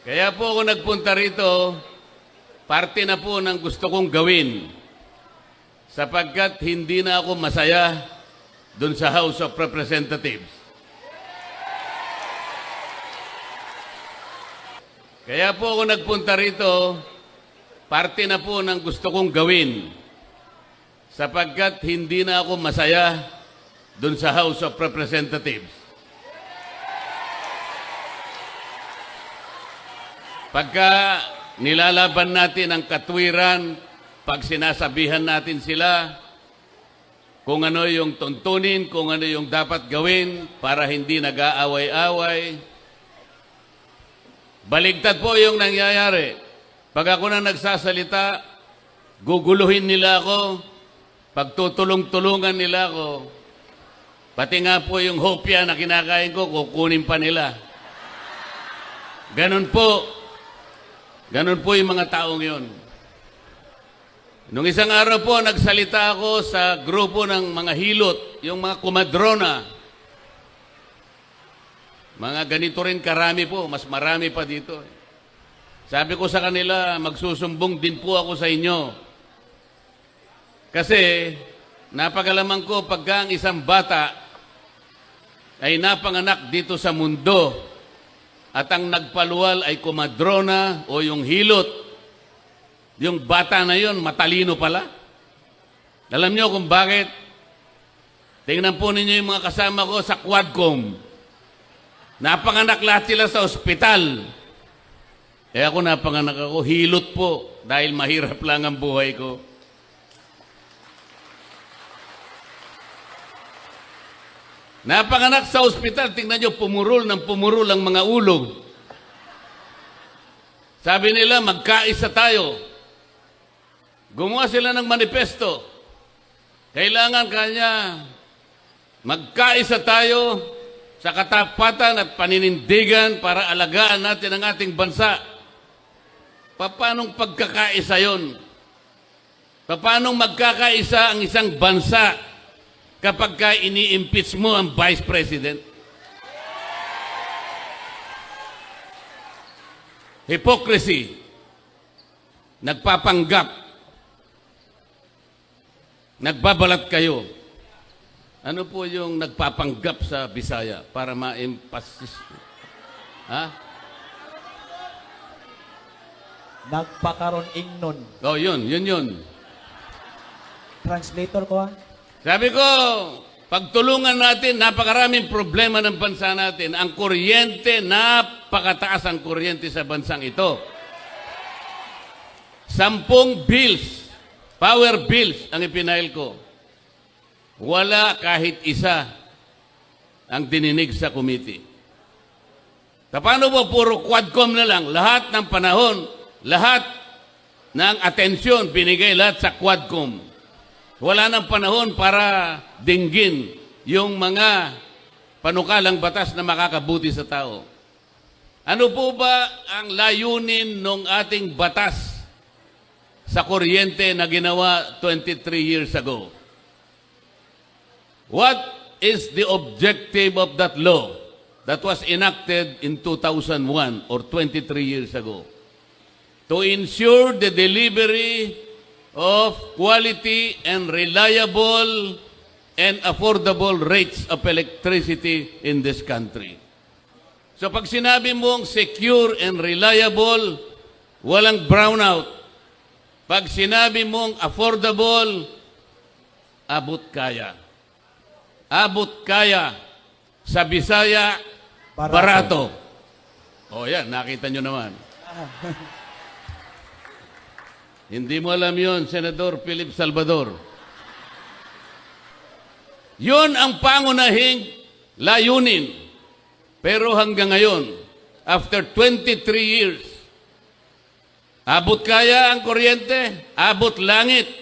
Kaya po ako nagpunta rito, parte na po ng gusto kong gawin sapagkat hindi na ako masaya dun sa House of Representatives. Kaya po ako nagpunta rito, parte na po ng gusto kong gawin sapagkat hindi na ako masaya dun sa House of Representatives. Pagka nilalaban natin ang katwiran, pag sinasabihan natin sila kung ano yung tuntunin, kung ano yung dapat gawin para hindi nag-aaway-away, baligtad po yung nangyayari. Pag ako na nagsasalita, guguluhin nila ako, pagtutulong-tulungan nila ako, pati nga po yung hopya na kinakain ko, kukunin pa nila. Ganun po yung mga taong yon. Nung isang araw po, nagsalita ako sa grupo ng mga hilot, yung mga kumadrona. Mga ganito rin karami po, mas marami pa dito. Sabi ko sa kanila, magsusumbong din po ako sa inyo. Kasi, napagalaman ko pagka ang isang bata ay napanganak dito sa mundo, at ang nagpaluwal ay kumadrona o yung hilot, yung bata na yon matalino pala. Alam niyo kung bakit? Tingnan po ninyo yung mga kasama ko sa Quadcom. Napanganak lahat sila sa ospital. Eh ako napanganak ako, hilot po, dahil mahirap lang ang buhay ko. Napanganak sa ospital, tingnan nyo, pumurol ang mga ulo. Sabi nila, magkaisa tayo. Gumawa sila ng manifesto. Kailangan kanya magkaisa tayo sa katapatan at paninindigan para alagaan natin ang ating bansa. Paanong pagkakaisa yon? Paanong magkakaisa ang isang bansa kapag ka ini-impeach mo ang Vice President? Hypocrisy. Nagpapanggap. Nagbabalat kayo. Ano po yung nagpapanggap sa Bisaya para ma-emphasis? Ha? Nagpakaroon ingnon. Oh, yun. Translator ko Sabi ko, pagtulungan natin, napakaraming problema ng bansa natin. Ang kuryente, napakataas ang kuryente sa bansang ito. 10 bills, power bills ang ipinail ko. Wala kahit isa ang dininig sa committee. Paano ba puro Quadcom na lang? Lahat ng panahon, lahat ng atensyon, binigay lahat sa Quadcom. Wala nang panahon para dinggin yung mga panukalang batas na makakabuti sa tao. Ano po ba ang layunin ng ating batas sa kuryente na ginawa 23 years ago? What is the objective of that law that was enacted in 2001 or 23 years ago? To ensure the delivery of quality and reliable and affordable rates of electricity in this country. So pag sinabi mong secure and reliable, walang brownout. Pag sinabi mong affordable, abot kaya. Abot kaya. Sa Bisaya, barato. O yan, nakita nyo naman. Hindi mo alam yon, Senador Philip Salvador. Yon ang pangunahing layunin. Pero hanggang ngayon, after 23 years, abot kaya ang kuryente, abot langit.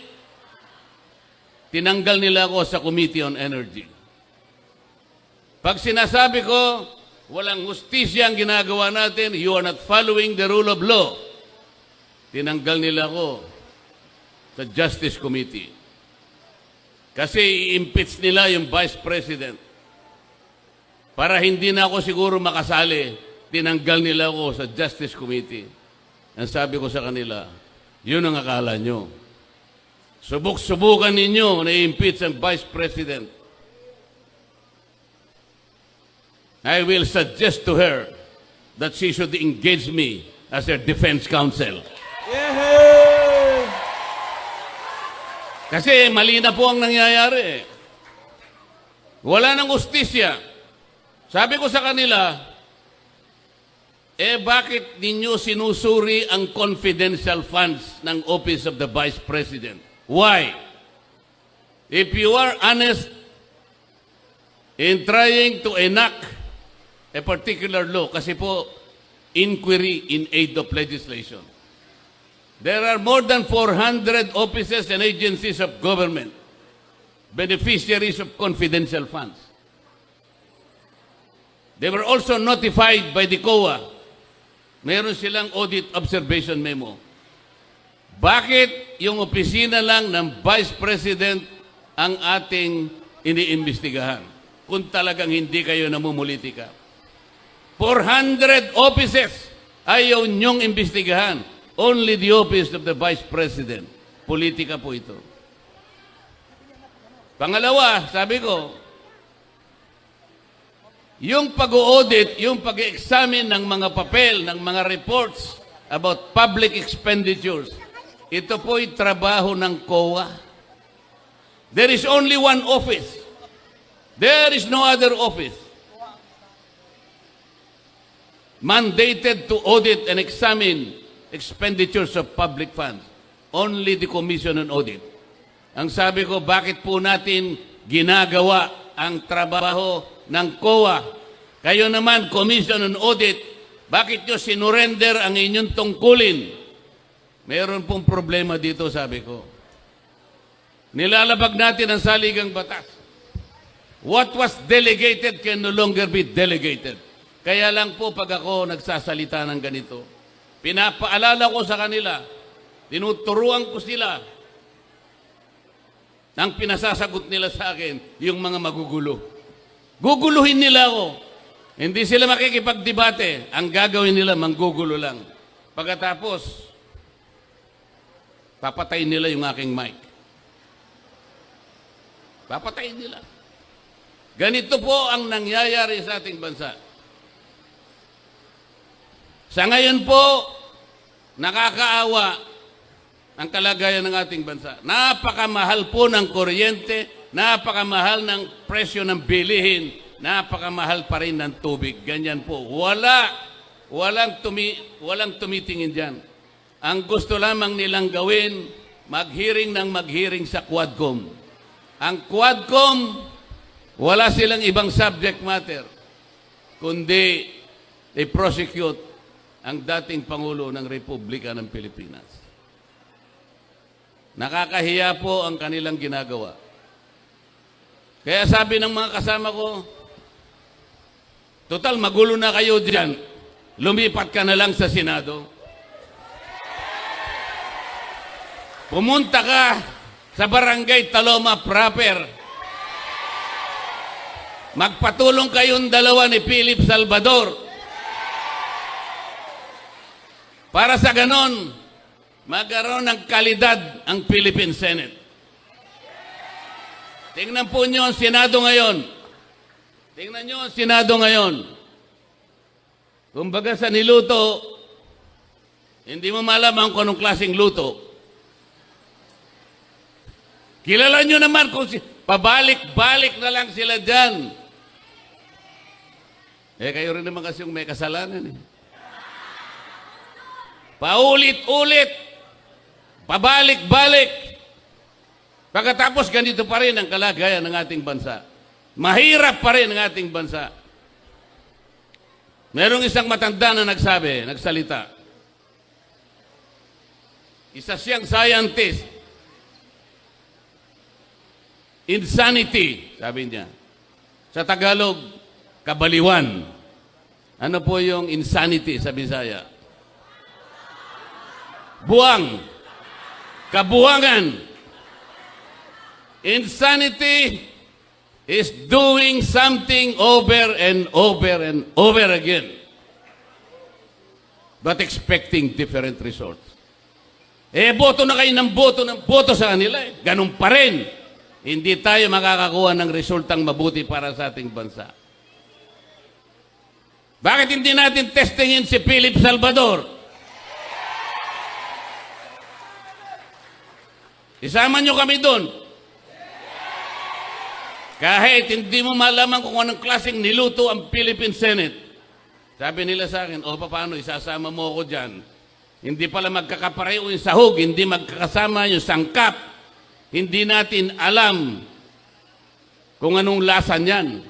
Tinanggal nila ako sa Committee on Energy. Pag sinasabi ko, walang hustisya ang ginagawa natin, you are not following the rule of law. Tinanggal nila ako sa Justice Committee. Kasi i-impeach nila yung Vice President. Para hindi na ako siguro makasali tinanggal nila ako sa Justice Committee. Ang sabi ko sa kanila, yun ang akala nyo. Subok-subukan ninyo na i-impeach ang Vice President. I will suggest to her that she should engage me as her defense counsel. Yehey! Kasi mali na po ang nangyayari. Wala nang ustisya. Sabi ko sa kanila, bakit ninyo sinusuri ang confidential funds ng Office of the Vice President? Why? If you are honest in trying to enact a particular law, kasi po, inquiry in aid of legislation. There are more than 400 offices and agencies of government, beneficiaries of confidential funds. They were also notified by the COA. Meron silang audit observation memo. Bakit yung opisina lang ng Vice President ang ating iniimbestigahan kung talagang hindi kayo namumulitika? 400 offices ayaw nyong imbestigahan. Only the office of the Vice President. Politika po ito. Pangalawa, sabi ko, yung pag-audit, yung pag-examine ng mga papel, ng mga reports about public expenditures, ito po'y trabaho ng COA. There is only one office. There is no other office mandated to audit and examine expenditures of public funds. Only the Commission on Audit. Ang sabi ko, bakit po natin ginagawa ang trabaho ng COA? Kayo naman, Commission on Audit, bakit nyo sinurrender ang inyong tungkulin? Meron pong problema dito, sabi ko. Nilalabag natin ang saligang batas. What was delegated can no longer be delegated. Kaya lang po pag ako nagsasalita ng ganito, pinapaalala ko sa kanila, tinuturuan ko sila, ang pinasasagot nila sa akin, yung mga magugulo. Guguluhin nila ako. Hindi sila makikipagdebate. Ang gagawin nila, manggugulo lang. Pagkatapos, papatayin nila yung aking mic. Papatayin nila. Ganito po ang nangyayari sa ating bansa. Sa ngayon po, nakakaawa ang kalagayan ng ating bansa. Napakamahal po ng kuryente, napakamahal ng presyo ng bilihin, napakamahal pa rin ng tubig. Ganyan po. Walang tumitingin dyan. Ang gusto lamang nilang gawin, mag-hearing ng mag-hearing sa Quadcom. Ang Quadcom, wala silang ibang subject matter, kundi i-prosecute ang dating Pangulo ng Republika ng Pilipinas. Nakakahiya po ang kanilang ginagawa. Kaya sabi ng mga kasama ko, total magulo na kayo diyan, lumipat ka na lang sa Senado. Pumunta ka sa Barangay Taloma proper. Magpatulong kayong dalawa ni Philip Salvador. Para sa ganon, magkaroon ng kalidad ang Philippine Senate. Tingnan po nyo ang Senado ngayon. Tingnan nyo ang Senado ngayon. Kumbaga sa niluto, hindi mo malaman kung anong klaseng luto. Kilala nyo naman kung pabalik-balik na lang sila dyan. Kayo rin naman kasi yung may kasalanan. Paulit-ulit. Pabalik-balik. Pagkatapos ganito pa rin ang kalagayan ng ating bansa. Mahirap pa rin ang ating bansa. Merong isang matanda na nagsalita. Isa siyang scientist. Insanity, sabi niya. Sa Tagalog, kabaliwan. Ano po yung insanity sa Bisaya? Buwang. Kabuwangan. Insanity is doing something over and over and over again. but expecting different results. Boto na kayo ng boto sa kanila. Ganun pa rin. Hindi tayo makakakuha ng resultang mabuti para sa ating bansa. Bakit hindi natin testingin si Philip Salvador? Isama nyo kami doon. Kahit hindi mo malaman kung anong klaseng niluto ang Philippine Senate. Sabi nila sa akin, paano, isasama mo ako dyan. Hindi pala magkakapareho yung sahog, hindi magkakasama yung sangkap. Hindi natin alam kung anong lasa niyan.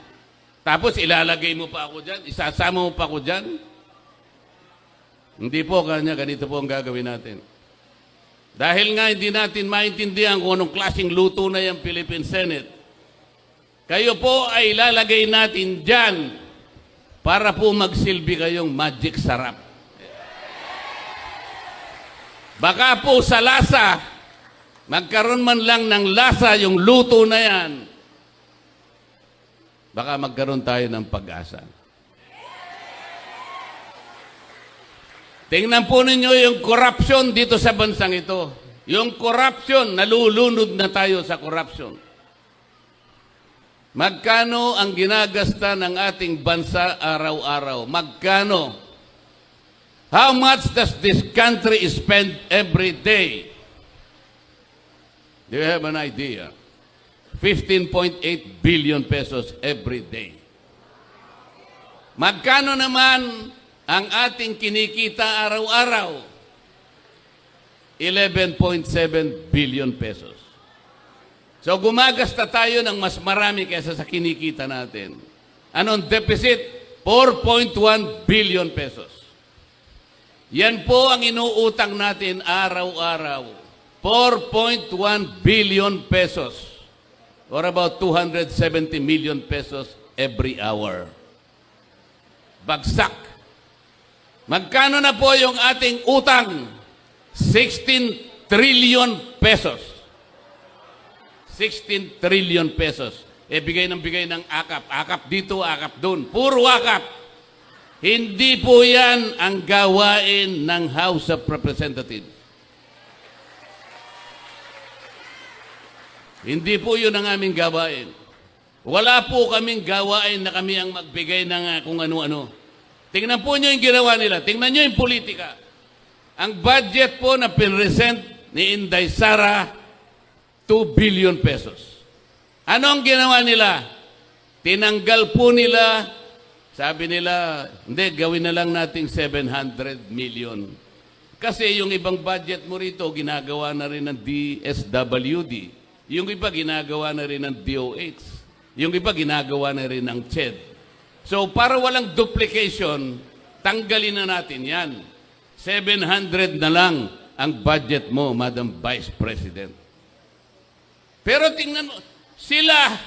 Tapos ilalagay mo pa ako dyan, isasama mo pa ako dyan. Hindi po kanya, ganito po ang gagawin natin. Dahil nga hindi natin maintindihan kung anong klaseng luto na yung Philippine Senate, kayo po ay ilalagay natin dyan para po magsilbi kayong magic sarap. Baka po sa lasa, magkaroon man lang ng lasa yung luto na yan, baka magkaroon tayo ng pag-asa. Tingnan po ninyo yung corruption dito sa bansang ito. Yung corruption, nalulunod na tayo sa corruption. Magkano ang ginagasta ng ating bansa araw-araw? Magkano? How much does this country spend every day? Do you have an idea? 15.8 billion pesos every day. Magkano naman ang ating kinikita araw-araw? 11.7 billion pesos. So gumagasta tayo ng mas marami kaysa sa kinikita natin. Anong deficit? 4.1 billion pesos. Yan po ang inuutang natin araw-araw. 4.1 billion pesos. Or about 270 million pesos every hour. Bagsak. Magkano na po yung ating utang? 16 trillion pesos. 16 trillion pesos. Bigay ng akap. Akap dito, akap doon. Puro akap. Hindi po yan ang gawain ng House of Representatives. Hindi po yun ang aming gawain. Wala po kaming gawain na kami ang magbigay ng kung ano-ano. Tingnan po nyo yung ginawa nila. Tingnan nyo yung politika. Ang budget po na pinresent ni Inday Sara, 2 billion pesos. Ano ang ginawa nila? Tinanggal po nila, sabi nila, hindi, gawin na lang nating 700 million. Kasi yung ibang budget mo rito, ginagawa na rin ng DSWD. Yung iba, ginagawa na rin ng DOH. Yung iba, ginagawa na rin ng CHED. So, para walang duplication, tanggalin na natin yan. 700 na lang ang budget mo, Madam Vice President. Pero tingnan mo, sila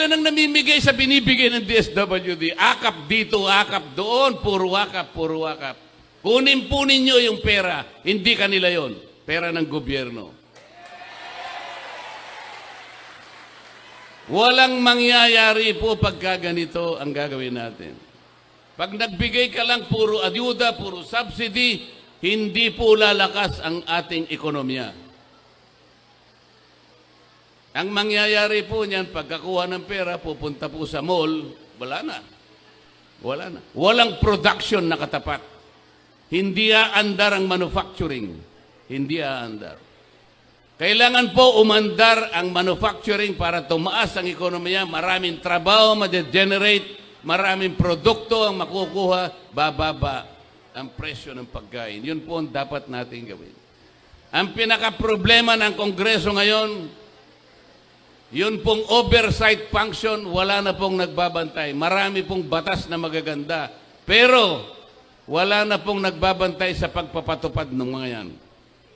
nang namimigay sa binibigay ng DSWD. Akap dito, akap doon, puro akap, puro akap. Kunin po ninyo yung pera, hindi kanila yon, pera ng gobyerno. Walang mangyayari po pagka ganito ang gagawin natin. Pag nagbigay ka lang puro ayuda, puro subsidy, hindi po lalakas ang ating ekonomiya. Ang mangyayari po niyan, pagkakuha ng pera, pupunta po sa mall, wala na. Wala na. Walang production na katapat. Hindi aandar ang manufacturing. Hindi aandar. Kailangan po umandar ang manufacturing para tumaas ang ekonomiya, maraming trabaho ma-generate, maraming produkto ang makukuha, bababa ang presyo ng pagkain. Yun po ang dapat natin gawin. Ang pinaka-problema ng Kongreso ngayon, yun pong oversight function, wala na pong nagbabantay. Marami pong batas na magaganda. Pero, wala na pong nagbabantay sa pagpapatupad ng mga yan.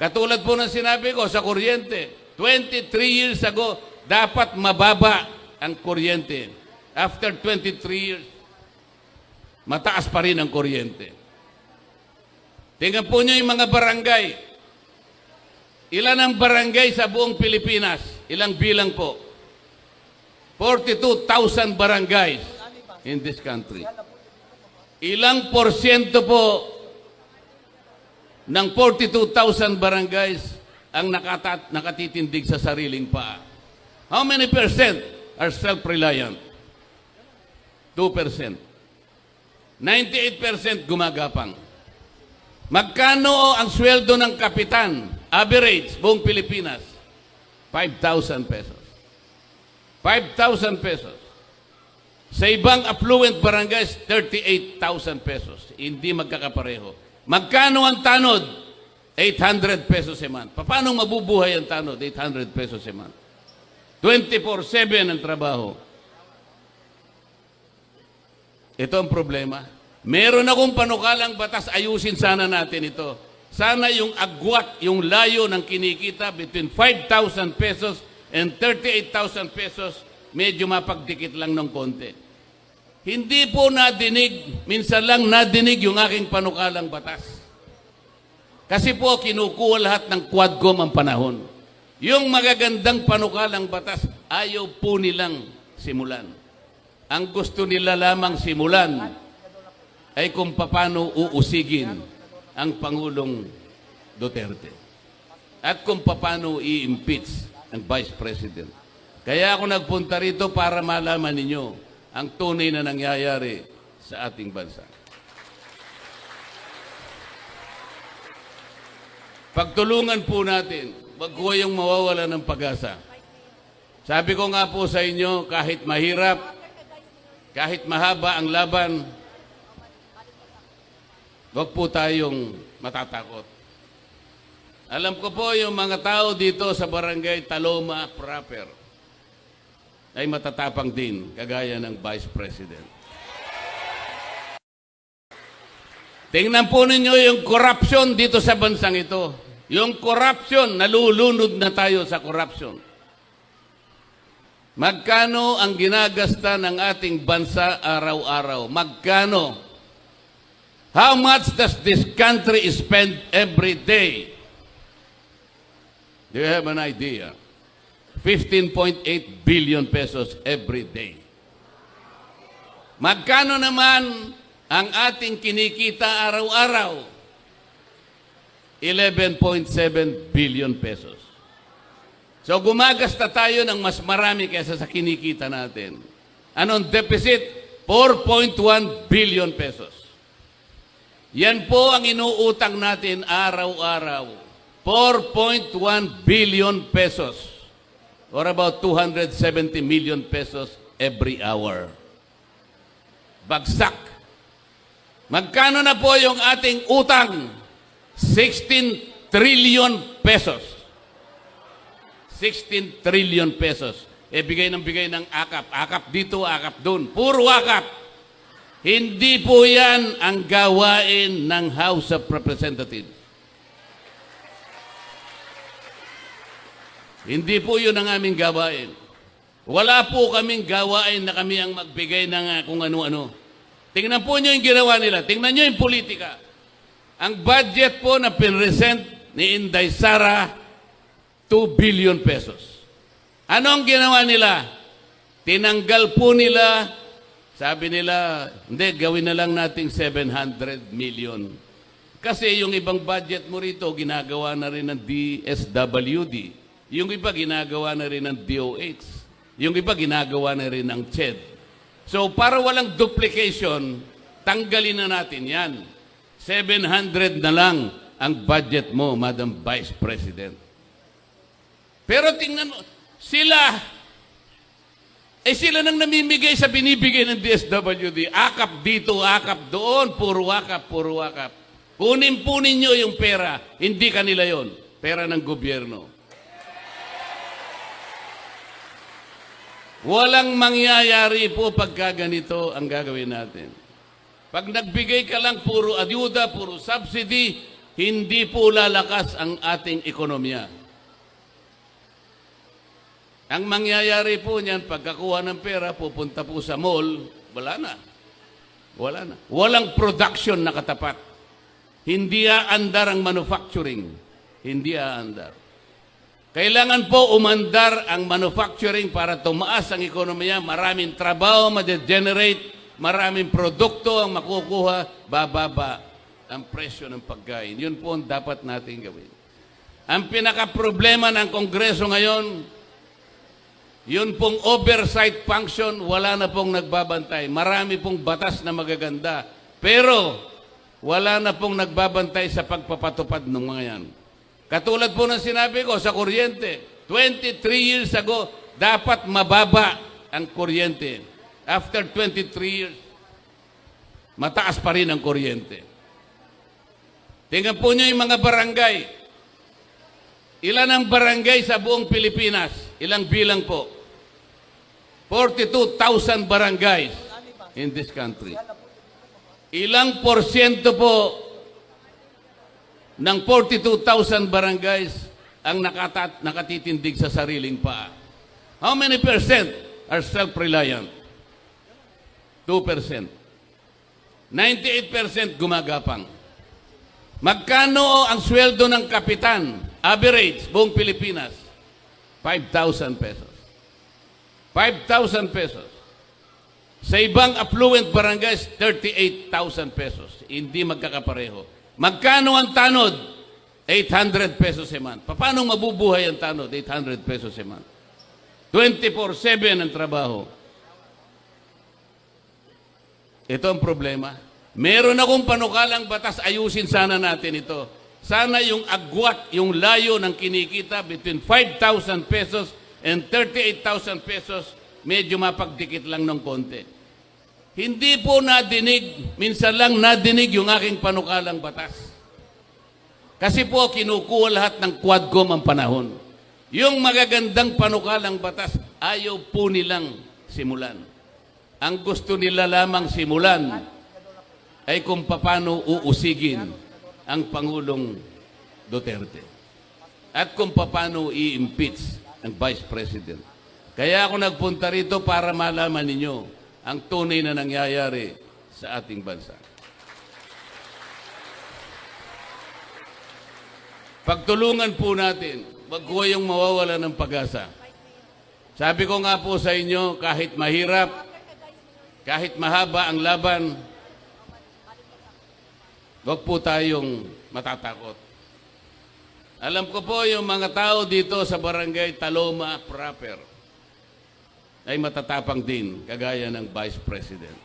Katulad po ng sinabi ko sa kuryente, 23 years ago, dapat mababa ang kuryente. After 23 years, mataas pa rin ang kuryente. Tingnan po nyo yung mga barangay. Ilan ang barangay sa buong Pilipinas? Ilang bilang po? 42,000 barangays in this country. Ilang porsyento po ng 42,000 barangays ang nakatitindig sa sariling paa? How many percent are self-reliant? 2%. 98% gumagapang. Magkano ang sweldo ng kapitan? Average, buong Pilipinas. 5,000 pesos. 5,000 pesos. Sa ibang affluent barangays, 38,000 pesos. Hindi magkakapareho. Magkano ang tanod? 800 pesos a month. Paano mabubuhay ang tanod? 800 pesos a month. 24/7 ang trabaho. Ito ang problema. Meron akong panukalang batas, ayusin sana natin ito. Sana yung agwat, yung layo ng kinikita between 5,000 pesos and 38,000 pesos, medyo mapagdikit lang ng konti. Hindi po nadinig, minsan lang nadinig yung aking panukalang batas. Kasi po kinukuha lahat ng Quadcom ang panahon. Yung magagandang panukalang batas, ayaw po nilang simulan. Ang gusto nila lamang simulan ay kung paano uusigin ang Pangulong Duterte at kung paano i-impeach ang Vice President. Kaya ako nagpunta rito para malaman ninyo ang tunay na nangyayari sa ating bansa. Pagtulungan po natin, wag ko yung mawawala ng pag-asa. Sabi ko nga po sa inyo, kahit mahirap, kahit mahaba ang laban, wag po tayong matatakot. Alam ko po yung mga tao dito sa barangay Taloma proper ay matatapang din, kagaya ng Vice President. Tingnan po ninyo yung corruption dito sa bansang ito. Yung corruption, nalulunod na tayo sa corruption. Magkano ang ginagasta ng ating bansa araw-araw? Magkano? How much does this country spend every day? Do you have an idea? 15.8 billion pesos every day. Magkano naman ang ating kinikita araw-araw? 11.7 billion pesos. So gumagasta tayo ng mas marami kaysa sa kinikita natin. Anong deficit? 4.1 billion pesos. Yan po ang inuutang natin araw-araw. 4.1 billion pesos. Or about 270 million pesos every hour. Bagsak. Magkano na po yung ating utang? 16 trillion pesos. 16 trillion pesos. Bigay ng akap. Akap dito, akap doon. Puro akap. Hindi po yan ang gawain ng House of Representatives. Hindi po yun ang aming gawain. Wala po kaming gawain na kami ang magbigay ng kung ano-ano. Tingnan po nyo yung ginawa nila. Tingnan nyo yung politika. Ang budget po na pinresent ni Inday Sara, 2 billion pesos. Ano ang ginawa nila? Tinanggal po nila, sabi nila, hindi, gawin na lang nating 700 million. Kasi yung ibang budget mo rito, ginagawa na rin ng DSWD. Yung iba ginagawa na rin ng DOH. Yung iba ginagawa na rin ng CHED. So para walang duplication, tanggalin na natin yan. 700 na lang ang budget mo, Madam Vice President. Pero tingnan mo, sila nang namimigay sa binibigay ng DSWD. Akap dito, akap doon, puro akap, puro akap. Kunin po ninyo yung pera, hindi kanila yon, pera ng gobyerno. Walang mangyayari po pagka ganito ang gagawin natin. Pag nagbigay ka lang puro ayuda, puro subsidy, hindi po lalakas ang ating ekonomiya. Ang mangyayari po niyan, pagkakuha ng pera, pupunta po sa mall, wala na. Wala na. Walang production na katapat. Hindi aandar ang manufacturing. Hindi aandar. Kailangan po umandar ang manufacturing para tumaas ang ekonomiya, maraming trabaho ma-generate, maraming produkto ang makukuha, bababa ang presyo ng pagkain. Yun po ang dapat natin gawin. Ang pinaka-problema ng Kongreso ngayon, yun pong oversight function, wala na pong nagbabantay. Marami pong batas na magaganda. Pero, wala na pong nagbabantay sa pagpapatupad ng mga yan. Katulad po ng sinabi ko sa kuryente, 23 years ago, dapat mababa ang kuryente. After 23 years, mataas pa rin ang kuryente. Tingnan po nyo yung mga barangay. Ilan ang barangay sa buong Pilipinas? Ilang bilang po? 42,000 barangays in this country. Ilang porsyento po ng 42,000 barangays ang nakatitindig sa sariling paa? How many percent are self-reliant? 2%. 98% gumagapang. Magkano ang sweldo ng kapitan? Average, buong Pilipinas, 5,000 pesos. 5,000 pesos. Sa ibang affluent barangays, 38,000 pesos. Hindi magkakapareho. Magkano ang tanod? 800 pesos a month. Paano mabubuhay ang tanod? 800 pesos a month. 24/7 ang trabaho. Ito ang problema. Meron akong panukalang batas, ayusin sana natin ito. Sana yung agwat, yung layo ng kinikita between 5,000 pesos and 38,000 pesos, medyo mapagdikit lang ng konti. Hindi po nadinig, minsan lang nadinig yung aking panukalang batas. Kasi po kinukuha lahat ng Quadcom ang panahon. Yung magagandang panukalang batas, ayaw po nilang simulan. Ang gusto nila lamang simulan ay kung paano uusigin ang Pangulong Duterte at kung paano i-impeach ang Vice President. Kaya ako nagpunta rito para malaman ninyo ang tunay na nangyayari sa ating bansa. Pagtulungan po natin, wag ko yung mawawala ng pag-asa. Sabi ko nga po sa inyo, kahit mahirap, kahit mahaba ang laban, wag po tayong matatakot. Alam ko po yung mga tao dito sa barangay Taloma proper ay matatapang din, kagaya ng Vice President.